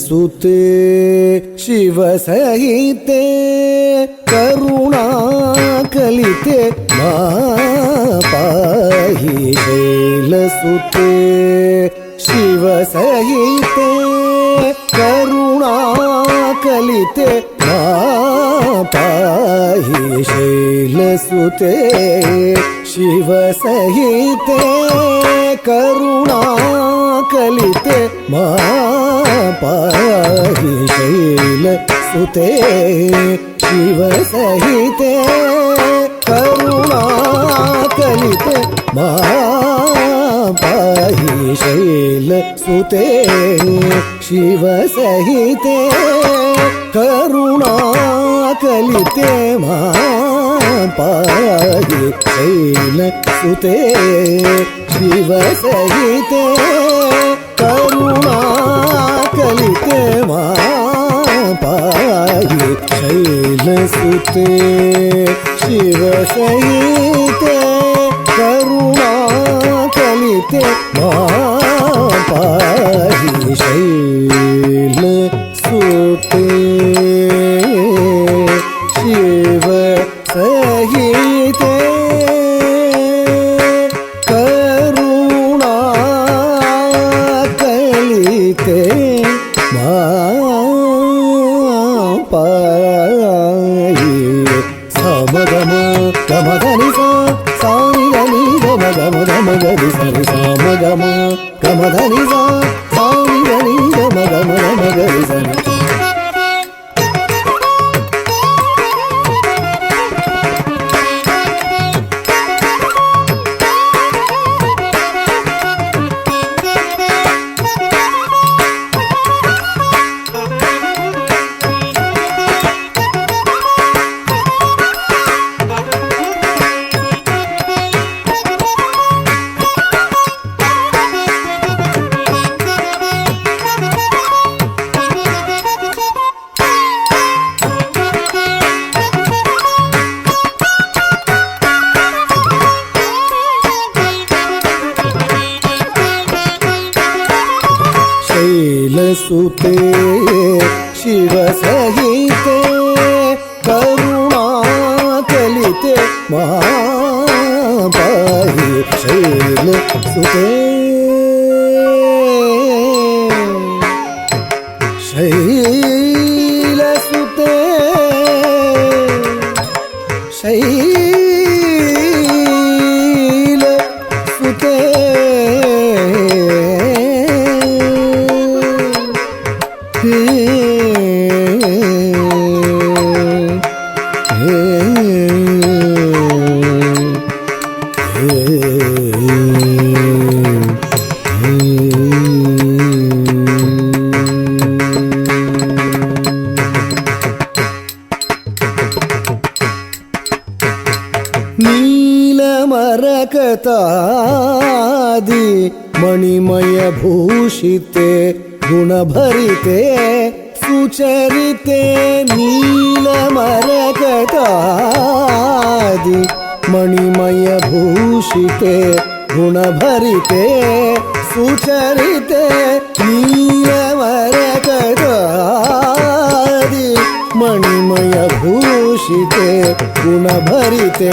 ಶೈಲಸುತೆ ಶಿವಸಹಿತೆ ಕರುಣಾ ಕಲಿತೆ ಮಾ ಪಾಹಿ ಶೈಲಸುತೆ ಶಿವಸಹಿತೆ ಕರುಣಾ ಕಲಿತೆ ಮಾ ಪಾಹಿ ಶೈಲಸುತೆ ಶಿವಸಹಿತೆ ಕರುಣಾ ಕಲಿತೆ ಮಾ ಪಾಹಿ ಶೈಲಸುತೆ ಶಿವಸಹಿತೆ ಕರುಣಾ ಕಲಿತೆ ಮಾ ಪಾಹಿ ಶೈಲಸುತೆ ಶಿವಸಹಿತೆ ಕರುಣಾ ಕಲಿತೆ ಮಾ ಪಾಹಿ ಶೈಲಸುತೆ ಶಿವಸಹಿತೆ ಕರುಣಾ ಕಲಿತೆ ಮಾ ಪಾಹಿ ಶೈಲಸುತೆ ಶಿವಸಹಿತೆ ಕರುಣಾ ಕಲಿತೆ ಮಾ ಪಾಹಿ ಶೈಲಸುತೆ ಶಿವಸಹಿತೆ ಕರುಣಾ ಕಲಿತೆ ಮಾ ಪಾಹಿ ಸಮಗಮ ಗಮಧನಿ ಸಾನಿ ಗನಿ ಗಮ ಗಮ ಗಮ ಗರಿ ಸರಿ ಸಮಗಮ ಗಮಧನಿ ಸಾನಿ ಗನಿ ಗಮ ಗಮ ಗಮ ಗರಿ ಸರಿ ಶೈಲಸುತೆ ಶಿವಸಹಿತೆ ಕರುಣಾ ಕಲಿತೆ ಮಾ ಪಾಹಿ ಶೈಲಸುತೆ ಶೈಲಸುತೆ ಶೈಲಸುತೆ ನೀಲಮರಕತಾದಿ ಮಣಿಮಯ ಭೂಷಿತೆ ಗುಣಭರಿತೆ ಸುಚರಿತೆ ನೀಲಮರಕತಾದಿ ಮಣಿಮಯ ಭೂಷಿತೆ ಗುಣಭರಿತೆ ಸುಚರಿತೆ ನೀಲಮರಕತಾದಿ ಮಣಿಮಯ ಭೂಷಿತೆ ಗುಣಭರಿತೆ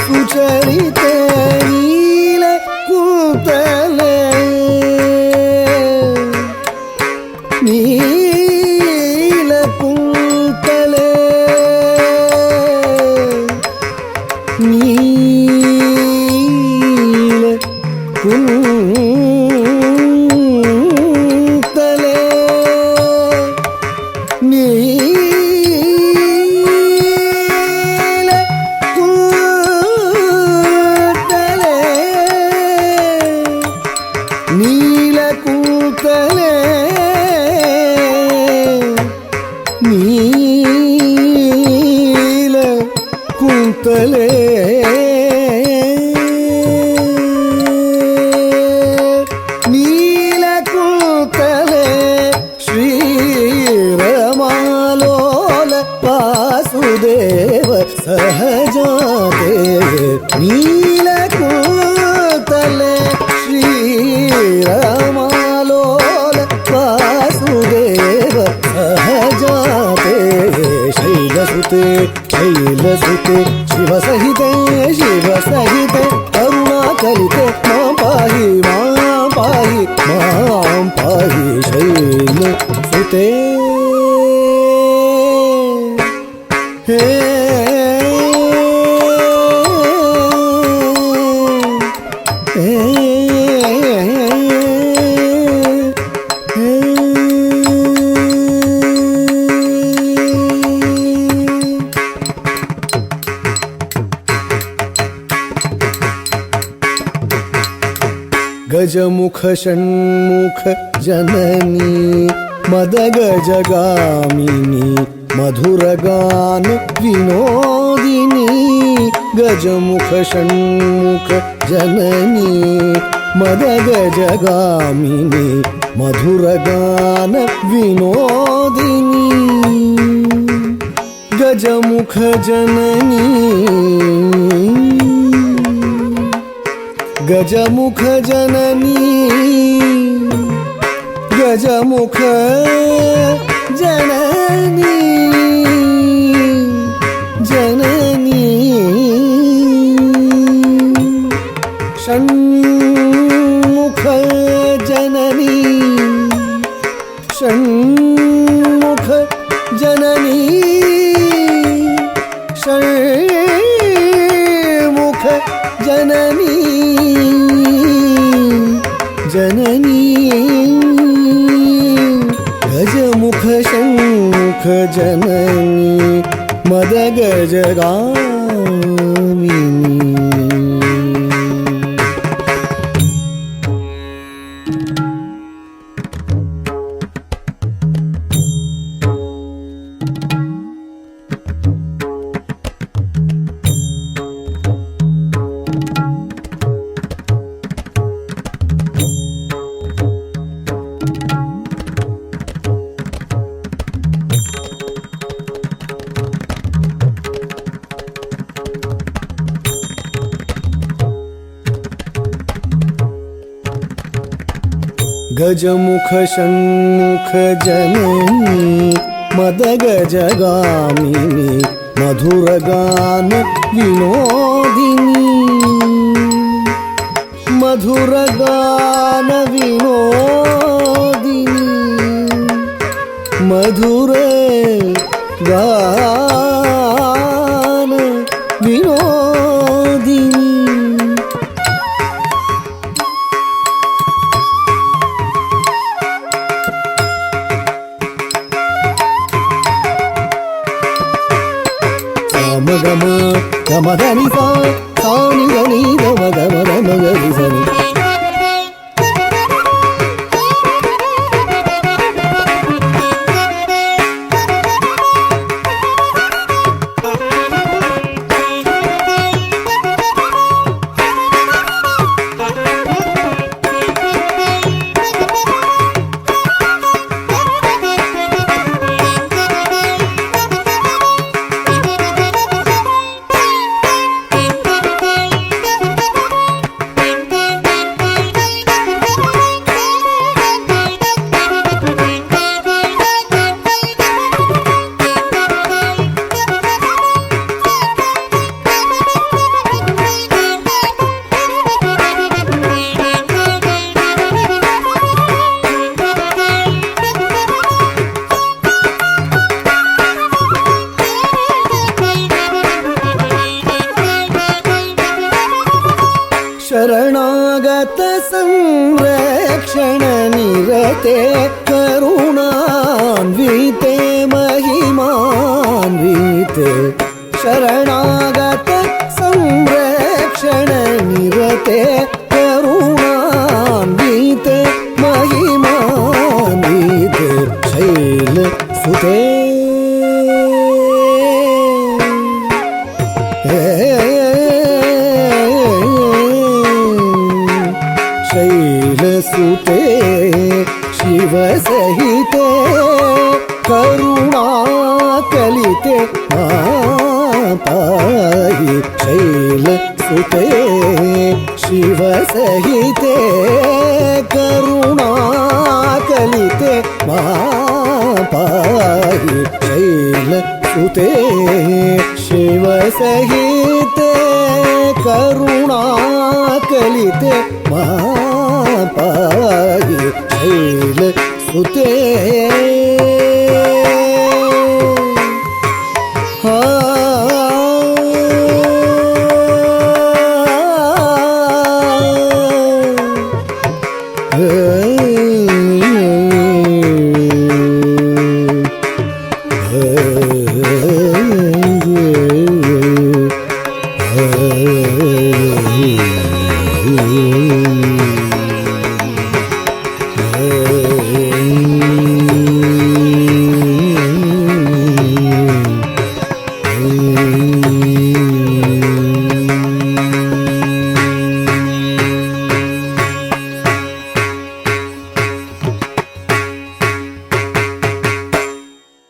ಸುಚರಿತೆ ನೀಲ ಕೂತಲೆ ನೀಲ ಕೂತಲೆ ನೀಲ ಕೂತಲೆ ನೀಲಕೂತಲೆ ನೀಲಕೂತಲೆ ನೀಲಕೂತಲೆ ಶ್ರೀರಮಾಲೋಲ ವಾಸುದೇವ ಸಹಜಾತೆ ನೀಲಕೂತಲೆ ಶ್ರೀರಮಾಲೋಲ ವಾಸುದೇವ शैलसुते शैलसुते शिवसहिते शिवसहिते करुणाकलिते मां पाहि शैलसुते हे गजमुख षण्मुख जननी मदगजगामिनी मधुरगान विनोदिनी गजमुख षण्मुख जननी मदगजगामिनी मधुरगान विनोदिनी गजमुख जननी गजमुख जननी गजमुख जननी जननी षण्मुख जननी षण्मुख जननी षण्मुख जननी जननी गजमुख षण्मुख जननी मदगजगामिनी गजमुख षण्मुख जननी मदगजगामिनी मधुरगान विनोदिनी मधुरगान विनोदिनी मधुरगान विनोदिनी गम गम धनि सा नि धनि गम गम गम गरि सनि शरणागत संरक्षण निरते करुणान्विते महिमान्विते शरणागत संरक्षण निरते करुणान्विते महिमान्विते शैलसुते शैलसुते शिवसहिते करुणाकलिते पाहि शैलसुते शिवसहिते करुणाकलिते पाहि शैलसुते सुते शिवसहिते करुणा कलिते मापाहि शैल सुते